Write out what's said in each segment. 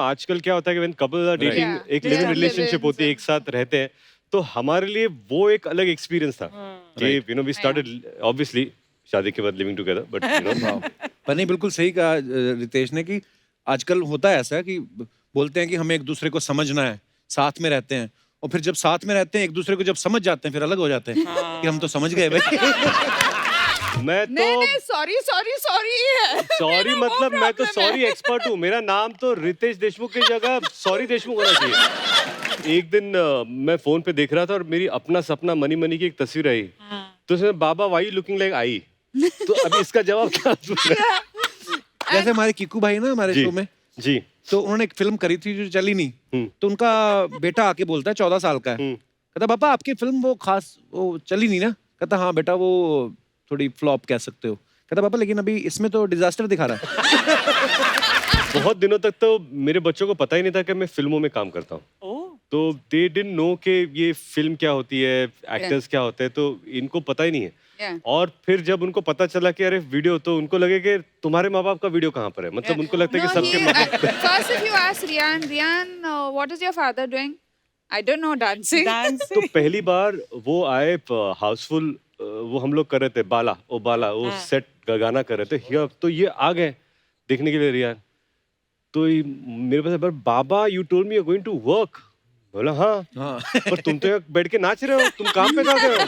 आजकल क्या होता है कि when couple are dating Yeah. एक They live in are relationship living, होती है, so- एक साथ रहते हैं, तो हमारे लिए वो एक अलग एक्सपीरियंस था कि Right. You know we started obviously शादी के बाद living together, but you know पर नहीं, बिल्कुल सही कहा रितेश ने कि आजकल होता है ऐसा कि बोलते हैं कि हमें एक दूसरे को समझना है, साथ में रहते हैं, और फिर जब साथ में रहते हैं एक दूसरे को जब समझ जाते हैं फिर अलग हो जाते हैं कि हम तो समझ गए भाई। मैं नहीं तो नहीं सॉरी सॉरी सॉरी है। सॉरी मेरा वो मतलब मैं तो problem है। सॉरी एक्सपर्ट हूँ, मेरा नाम तो रितेश देशमुख की जगह सॉरी देशमुख होना चाहिए। एक दिन मैं फोन पे देख रहा था और मेरी अपना सपना मनी मनी की एक तस्वीर आई, तो उसमें बाबा वाई लुकिंग लाइक आई, तो अभी इसका जवाब क्या दूं मैं? जैसे हमारे किकू भाई ना हमारे जी शो में, जी तो उन्होंने एक फिल्म करी थी जो चली नहीं, तो उनका बेटा आके बोलता है 14 साल का है, कहता पापा आपकी फिल्म वो खास वो चली नहीं ना, कहता हाँ बेटा वो थोड़ी फ्लॉप कह सकते हो, कहता पापा लेकिन अभी इसमें तो डिजास्टर दिखा रहा है। बहुत दिनों तक तो मेरे बच्चों को पता ही नहीं था कि मैं फिल्मों में काम करता हूँ, तो दे डिडंट नो कि ये फिल्म क्या होती है, एक्टर्स क्या होते हैं, तो इनको पता ही नहीं है। Yeah. और फिर जब उनको पता चला कि अरे वीडियो, तो उनको लगे कि तुम्हारे माँ बाप का वीडियो कहाँ पर है, मतलब उनको लगता है No, कि सबके माँ बाप first if you ask Rian, what is your father doing? I don't know, dancing. तो पहली बार वो आए हाउसफुल, वो हम लोग कर रहे थे बाला वो सेट गाना कर रहे थे हियर, तो ये आ गए देखने के लिए रियान, तो मेरे पास बार बाबा you told me you are going to work, बोला हाँ हाँ। पर तुम तो यहाँ बैठ के नाच रहे हो, तुम काम पे जा रहे हो।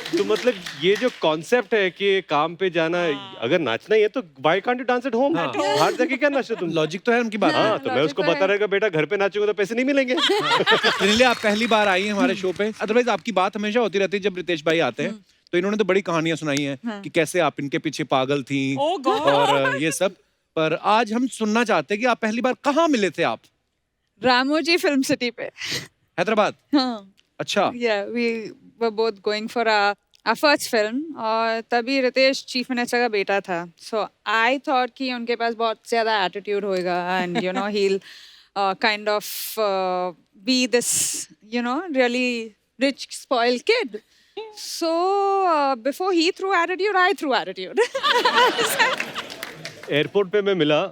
तो मतलब ये जो कॉन्सेप्ट है कि काम पे जाना, अगर नाचना ही है तो why can't you dance at home, बाहर जाके क्या नाचो तुम। लॉजिक तो है उनकी बात हाँ में। तो मैं उसको logic तो बता रहेगा बेटा घर पे नाचोगे तो पैसे नहीं मिलेंगे। सुनील, आप पहली बार आई हैं हमारे शो पे, अदरवाइज आपकी बात हमेशा होती रहती है जब रितेश भाई आते हैं, तो इन्होंने तो बड़ी कहानियां सुनाई हैं कि कैसे आप इनके पीछे पागल थी और ये सब, पर आज हम सुनना चाहते हैं कि आप पहली बार कहाँ मिले थे आप? Ramoji Film City पे। हैदराबाद? हाँ। अच्छा। Yeah, we were both going for our first film और तभी रितेश चीफ मिनिस्टर का बेटा था, so I thought कि उनके पास बहुत ज़्यादा attitude होएगा and you know he'll kind of be this you know really rich spoiled kid. So before he threw attitude, I threw attitude. Airport पे मैं मिला,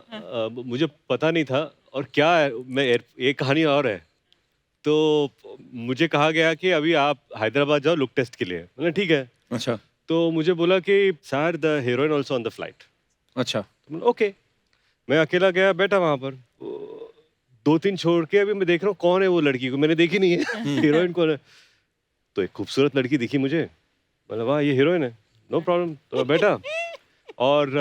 मुझे पता नहीं था, और क्या है, मैं एक कहानी और है, तो मुझे कहा गया कि अभी आप हैदराबाद जाओ लुक टेस्ट के लिए, मैंने ठीक है, अच्छा। तो मुझे बोला कि sir the heroine also on the flight, अच्छा। ओके, मैं अकेला गया, बैठा वहां पर, दो तीन छोड़ के अभी मैं देख रहा हूँ कौन है वो लड़की, को मैंने देखी नहीं है, हीरोइन कौन है, तो एक खूबसूरत लड़की दिखी मुझे, मतलब वाह ये हीरोइन है, नो प्रॉब्लम, तो मैं बैठा और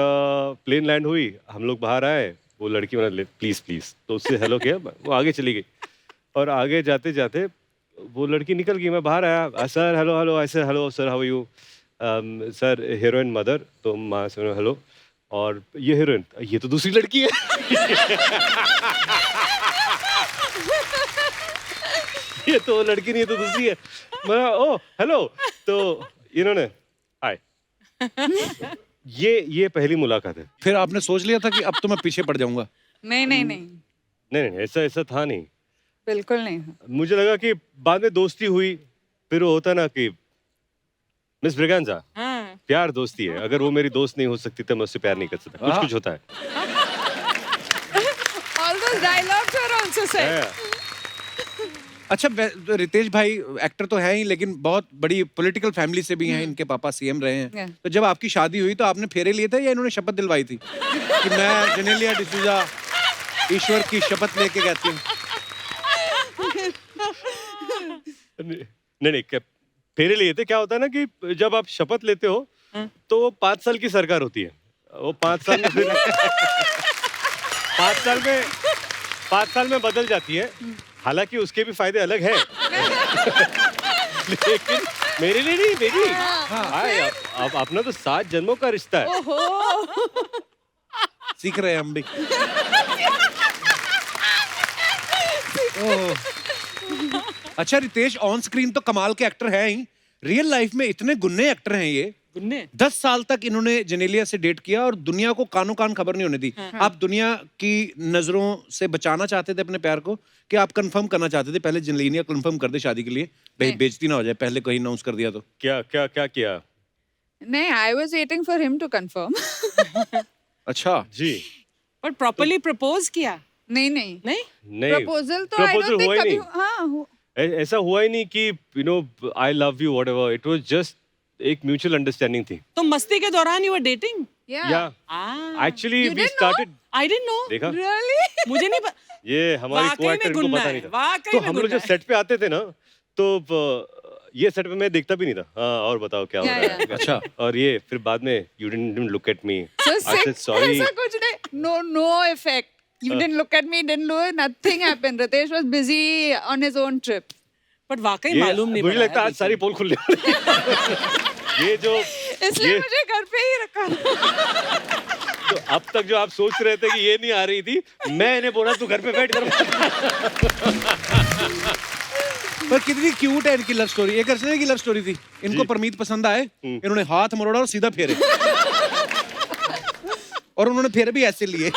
प्लेन लैंड हुई, हम लोग बाहर आए, वो लड़की मैंने प्लीज प्लीज, तो उससे हेलो किया, वो आगे चली गई, और आगे जाते जाते वो लड़की निकल गई, मैं बाहर आया, सर हेलो हेलो, ऐसे hello sir how you, sir heroine mother, तो माँ से हेलो, और ये हीरोइन, ये तो दूसरी लड़की है। ये तो वो लड़की नहीं, ये तो दूसरी है, मैं ओ हेलो, तो इन्होंने हाय, ये पहली मुलाकात है। फिर आपने सोच लिया था कि अब तो मैं पीछे पड़ जाऊंगा? नहीं नहीं नहीं, नहीं नहीं ऐसा था नहीं, बिल्कुल नहीं। मुझे लगा कि बाद में दोस्ती हुई, फिर वो होता ना कि मिस ब्रिगेंजा, प्यार दोस्ती है, अगर वो मेरी दोस्त नहीं हो सकती तो मैं उससे प्यार नहीं कर सकता, कुछ कुछ होता है। All those dialogues were also said. अच्छा, तो रितेश भाई एक्टर तो है ही, लेकिन बहुत बड़ी पॉलिटिकल फैमिली से भी हैं, इनके पापा सीएम रहे हैं, Yeah. तो जब आपकी शादी हुई तो आपने फेरे लिए थे या इन्होंने शपथ दिलवाई थी कि मैं जेनेलिया डिसूजा ईश्वर की शपथ लेके कहती हूँ? नहीं फेरे लिए थे, क्या होता है ना कि जब आप शपथ लेते हो तो वो 5 साल की सरकार होती है, वो 5 साल में फिर 5 साल में बदल जाती है, हालांकि उसके भी फायदे अलग हैं। लेकिन मेरे लिए नहीं, मेरी अब अपना तो 7 जन्मों का रिश्ता है। सीख रहे हैं हम भी। ओह। अच्छा रितेश, ऑन स्क्रीन तो कमाल के एक्टर हैं ही, रियल लाइफ में इतने गुन्ने एक्टर हैं ये। गुन्ने 10 साल तक इन्होंने जेनेलिया से डेट किया और दुनिया को कानो कान खबर नहीं होने दी। आप दुनिया की नजरों से बचाना चाहते थे अपने प्यार को, कि आप कंफर्म करना चाहते थे पहले जेनेलिया कंफर्म कर दे शादी के लिए, बेइज्जती ना हो जाए पहले कहीं अनाउंस कर दिया तो? क्या किया? नहीं, I was waiting for him to confirm. अच्छा जी, पर प्रॉपर्ली प्रपोज किया? नहीं नहीं नहीं नहीं, प्रपोजल तो आई proposal डोंट थिंक हुआ ही कभी नहीं। हाँ ऐसा हुआ ही नहीं कि you know I love you whatever, it was just एक म्यूचुअल अंडरस्टैंडिंग थी। तो मस्ती के दौरान यू वर डेटिंग या actually You we didn't started, I didn't know देखा रियली मुझे नहीं ये हमारी वाकई में को-एक्टर इनको गुन्ना पता है, नहीं था। वाकई तो में हम लोग गुन्ना जब है। सेट पे आते थे ना तो ये सेट पे मैं देखता भी नहीं था। हाँ और बताओ क्या हो Yeah, रहा है। yeah. अच्छा। और ये फिर बाद में you didn't look at me, So I said sick. Sorry. ऐसा कुछ नहीं, no effect. You didn't look at me, didn't do it, nothing happened. Ritesh was busy on his own trip. But वाकई ये मालूम नहीं मुझे पड़ा लगता है आज बिल्कुल। सारी पोल खुलने वाली है। ये जो इसलिए ये मुझे घर पे ही रखा। तो अब तक जो आप सोच रहे थे कि ये नहीं आ रही थी, मैं इन्हें बोला तू घर पे बैठ कर। पर कितनी क्यूट है इनकी लव स्टोरी। एक अर्चना की लव स्टोरी थी, इनको जी। परमीत पसंद आए, इन्होंने हाथ मरोड़ा और सीधा फेरे और उन्होंने फेरे भी ऐसे लिए।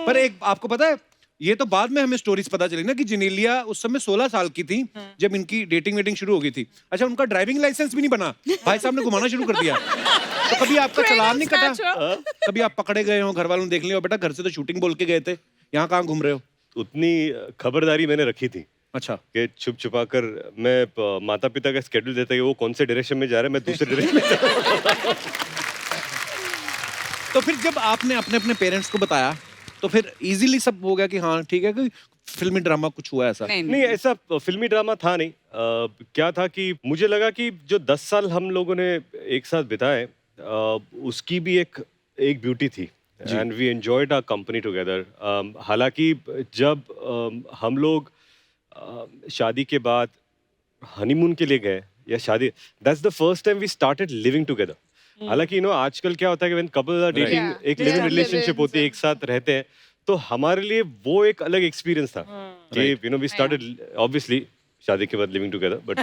पर एक आपको पता है, ये तो बाद में हमें स्टोरीज पता चली ना कि जिनेलिया उस समय 16 साल की थी जब इनकी डेटिंग वेटिंग शुरू हो गई थी। अच्छा, उनका ड्राइविंग लाइसेंस भी नहीं बना, भाई साहब ने घुमाना शुरू कर दिया। तो कभी आपका चालान नहीं कटा? Snatcher. कभी आप पकड़े गए हो, घर वालों ने देख लिया हो, बेटा घर से तो शूटिंग बोल के गए थे, यहाँ कहाँ घूम रहे हो? उतनी खबरदारी मैंने रखी थी अच्छा। कि छुप छुपा कर मैं माता पिता का स्केड्यूल देता कि वो कौन से डायरेक्शन में जा रहा है, मैं दूसरे डायरेक्शन में जा रहा हूँ। तो फिर जब आपने अपने अपने पेरेंट्स को बताया तो फिर इजीली सब हो गया कि हाँ ठीक है, कि फिल्मी ड्रामा कुछ हुआ ऐसा? नहीं नहीं, ऐसा फिल्मी ड्रामा था नहीं। क्या था कि मुझे लगा कि जो 10 साल हम लोगों ने एक साथ बिताए, उसकी भी एक ब्यूटी थी and we enjoyed our company together. हालांकि जब हम लोग शादी के बाद हनीमून के लिए गए या शादी, that's the first time we started living together. हालांकि आजकल क्या होता है कि when couple are dating, Yeah. एक Yeah. लिविंग रिलेशनशिप होती है, एक साथ रहते हैं, तो हमारे लिए वो एक अलग एक्सपीरियंस था कि वी स्टार्टेड ऑब्वियसली शादी के बाद लिविंग टुगेदर, बट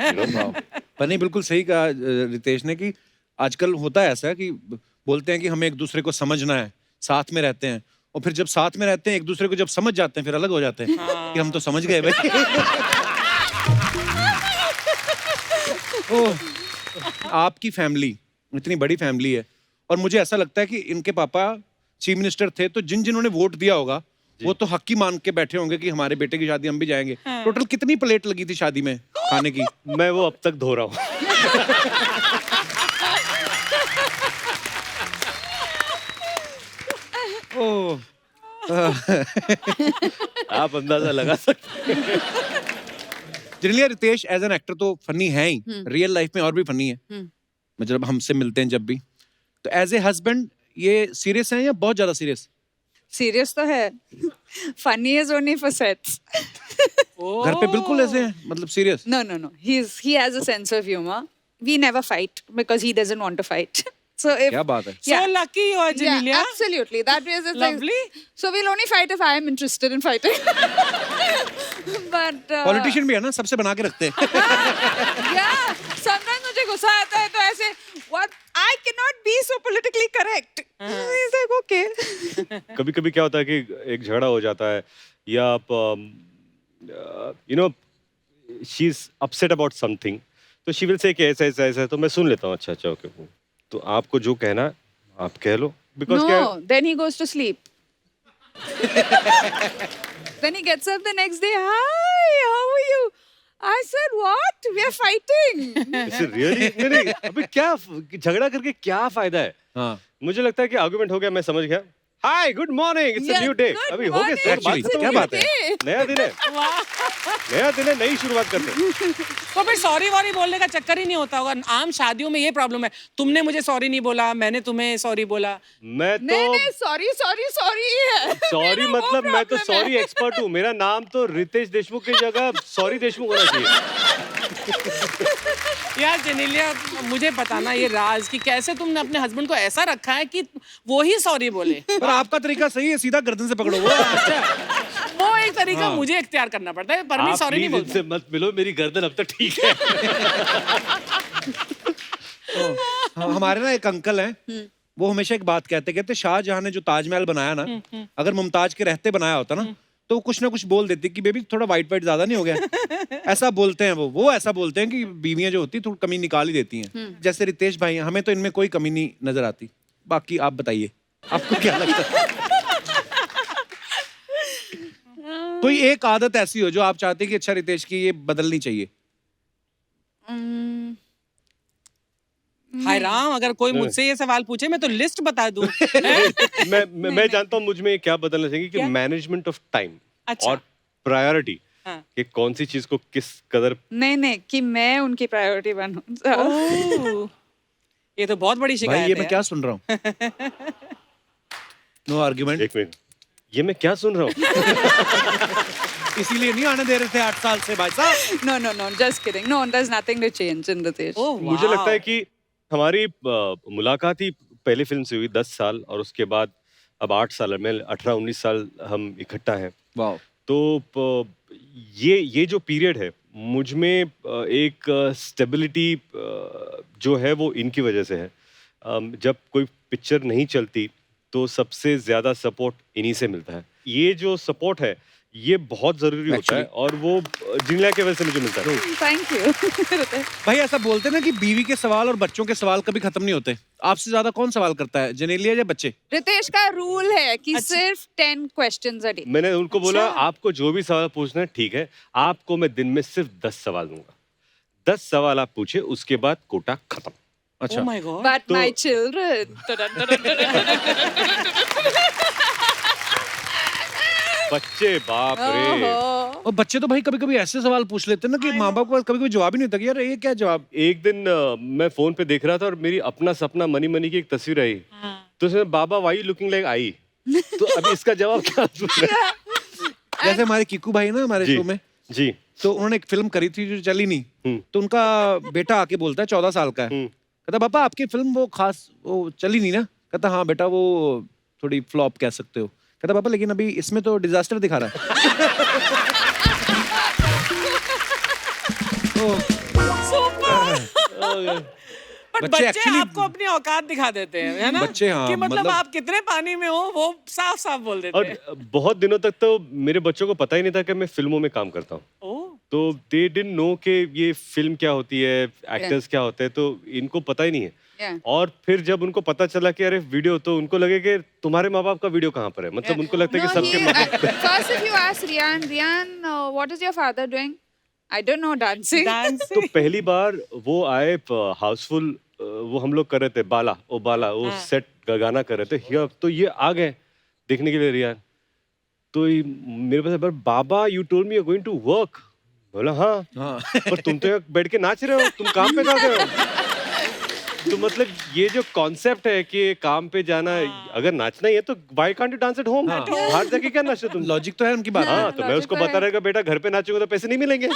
पर नहीं, बिल्कुल सही कहा रितेश ने कि आजकल होता है ऐसा कि बोलते हैं कि हमें एक दूसरे को समझना है, साथ में रहते हैं, और फिर जब साथ में रहते हैं एक दूसरे को जब समझ जाते हैं फिर अलग हो जाते हैं कि हम तो समझ गए भाई। ओह, आपकी फैमिली इतनी बड़ी फैमिली है और मुझे ऐसा लगता है कि इनके पापा चीफ मिनिस्टर थे, तो जिन्होंने वोट दिया होगा वो तो हक की मान के बैठे होंगे कि हमारे बेटे की शादी हम भी जाएंगे। टोटल कितनी प्लेट लगी थी शादी में खाने की? मैं वो अब तक धो रहा हूँ। ओह, आप अंदाजा लगा सकते हैं। Genelia, Ritesh as an actor तो फनी है ही, रियल लाइफ में और भी फनी है। मतलब हमसे मिलते हैं जब भी, तो एज ए हस्बैंड ये सीरियस है या बहुत ज्यादा सीरियस? सीरियस तो है, funny is only for sets. घर पे बिल्कुल ऐसे हैं, मतलब serious? No. He has a sense of humor. We never fight because he doesn't want to fight. So if क्या बात है। So lucky you are, Janelia. Yeah, absolutely. That is it's Lovely. Like, so we'll only fight if I am interested in fighting. But politician भी है ना, सबसे बना के रखते हैं। yeah, sometimes मुझे गुस्सा आता है तो ऐसे what I cannot be so politically correct. He's like okay. कभी कभी क्या होता है कि एक झगड़ा हो जाता है या आप she is upset about something, तो शी विल से कि ऐसा ऐसा ऐसा, तो मैं सुन लेता हूँ, अच्छा अच्छा ओके, तो आपको जो कहना है आप कह लो, बिकॉज क्या No, then he goes to sleep. Then he gets up the next day. Hi, how are you? I said, what? We are fighting. Really नहीं, अभी क्या झगड़ा करके क्या फायदा है? हाँ, मुझे लगता है कि आर्गुमेंट हो गया, मैं समझ गया, hi good morning, it's a Yeah, new day, good अभी हो गया सर, बात morning. खत्म क्या हो गया। बात है? नया दिन है, नया दिन है, नई शुरुआत करते हैं। तो फिर सॉरी वॉरी बोलने का चक्कर ही नहीं होता होगा। आम शादियों में ये प्रॉब्लम है, तुमने मुझे सॉरी नहीं बोला, मैंने तुम्हें सॉरी बोला। मैं नहीं, तो sorry है. सॉरी मेरा वो मतलब मैं तो problem है. सॉरी एक्सपर्ट हूँ, मेरा नाम तो रितेश देशमुख की जगह सॉरी देशमुख होना चाहिए। यार जेनेलिया, मुझे बताना ये राज कि कैसे तुमने अपने हस्बैंड को ऐसा रखा है कि वो ही सॉरी बोले। पर आपका तरीका सही है, सीधा गर्दन से पकड़ो वो। वो एक तरीका मुझे इख्तियार करना पड़ता है, पर मैं आप सॉरी नहीं प्लीज बोलता। इनसे मत मिलो, मेरी गर्दन अब तक ठीक है। हमारे ना एक अंकल हैं, वो हमेशा एक बात कहते शाहजहां ने जो ताजमहल बनाया ना, अगर मुमताज के रहते बनाया होता ना तो कुछ ना कुछ बोल देती कि बेबी थोड़ा वाइट वाइट ज्यादा नहीं हो गया। ऐसा बोलते हैं वो ऐसा बोलते हैं कि बीवियां जो होती है थोड़ी कमी निकाल ही देती हैं। जैसे रितेश भाई हैं, हमें तो इनमें कोई कमी नहीं नजर आती। बाकी आप बताइए, आपको क्या लगता है? कोई एक आदत ऐसी हो जो आप चाहते हैं कि अच्छा रितेश की ये बदलनी चाहिए? हाय राम, अगर कोई मुझसे ये सवाल पूछे मैं तो लिस्ट बता दूं। मैं जानता हूँ मुझ में क्या बदलना चाहिए कि क्या? मैनेजमेंट ऑफ टाइम अच्छा। और प्रायोरिटी, हाँ। कि कौन सी चीज को किस कदर। नहीं कि मैं उनकी प्रायोरिटी बनूं। ओह, ये तो बहुत बड़ी भाई शिकायत ये है। मैं क्या सुन रहा हूँ? No argument. एक मिनट, ये मैं क्या सुन रहा हूँ? इसीलिए नहीं आने दे रहे थे 8 साल से भाई साहब। No, just kidding. No, there's nothing to change in Ritesh. ओह, मुझे लगता है वाह। कि हमारी मुलाकात ही पहली फिल्म से हुई 10 साल, और उसके बाद अब 8 साल में 18-19 साल हम इकट्ठा हैं। वाह। तो ये जो पीरियड है मुझ में एक स्टेबिलिटी जो है वो इनकी वजह से है। जब कोई पिक्चर नहीं चलती तो सबसे ज्यादा सपोर्ट इन्हीं से मिलता है। ये जो सपोर्ट है ये बहुत जरूरी होता है, और वो जिनला की वजह से मुझे मिलता है। Thank you. Ritesh. भाई ऐसा बोलते हैं ना कि बीवी के सवाल और बच्चों के सवाल कभी खत्म नहीं होते। आपसे ज्यादा कौन सवाल करता है, जेनेलिया या बच्चे? रितेश का रूल है कि अच्छा। सिर्फ 10 questions a day. मैंने उनको बोला अच्छा। आपको जो भी सवाल पूछना है ठीक है, आपको मैं दिन में सिर्फ 10 सवाल दूंगा। 10 सवाल आप पूछे, उसके बाद कोटा खत्म। अच्छा। Oh my God. But तो- my children. बच्चे बाप रे। ओहो। और बच्चे तो भाई कभी कभी ऐसे सवाल पूछ लेते हैं ना कि माँ बाप को कभी कभी जवाब ही नहीं होता कि यार ये क्या जवाब। एक दिन मैं फोन पे देख रहा था और मेरी अपना सपना मनी मनी की एक तस्वीर आई, हाँ। तो उसमें बाबा वाई लुकिंग लाइक आई। तो अभी इसका जवाब क्या दूंगा? जैसे हमारे किकू भाई ना हमारे जी शो में, जी। तो उन्होंने एक फिल्म करी थी जो चली नहीं। तो उनका बेटा आके बोलता है, 14 साल का है, कहता पापा आपकी फिल्म वो खास वो चली नहीं ना? कहता हाँ बेटा वो थोड़ी फ्लॉप कह सकते हो। कहता पापा लेकिन अभी इसमें तो डिजास्टर दिखा रहा है। बट बच्चे बच्चे actually- आपको अपनी औकात दिखा देते हैं, है ना? बच्चे, हाँ, कि मतलब मतलब- आप कितने पानी में हो वो साफ साफ बोल देते और हैं। बहुत दिनों तक तो मेरे बच्चों को पता ही नहीं था कि मैं फिल्मों में काम करता हूँ। ओह, तो दे डिडंट नो कि ये फिल्म क्या होती है, एक्टर्स क्या होते हैं, तो इनको पता ही नहीं है। Yeah. और फिर जब उनको पता चला कि अरे वीडियो, तो उनको लगे कि तुम्हारे माँ बाप का वीडियो कहाँ पर है। मतलब उनको लगता है कि सबके माँ बाप। First, if you ask Rian, what is your father doing? I don't know, dancing. तो पहली बार वो आए हाउसफुल, वो हम लोग कर रहे थे बाला वो सेट का गाना कर रहे थे हियर, तो ये आ गए देखने के लिए रियान। तो मेरे पास बाबा you told me you are going to work. बोला हाँ, पर तुम तो यहाँ बैठ के नाच रहे हो, तुम काम पे जा रहे हो। तो मतलब ये जो कॉन्सेप्ट है कि काम पे जाना, अगर नाचना ही है तो why can't you dance at home? बाहर जाके क्या नाचो तुम? लॉजिक तो है उनकी बात। हाँ, तो मैं उसको बता रहेगा बेटा घर पे नाचोगे तो पैसे नहीं मिलेंगे।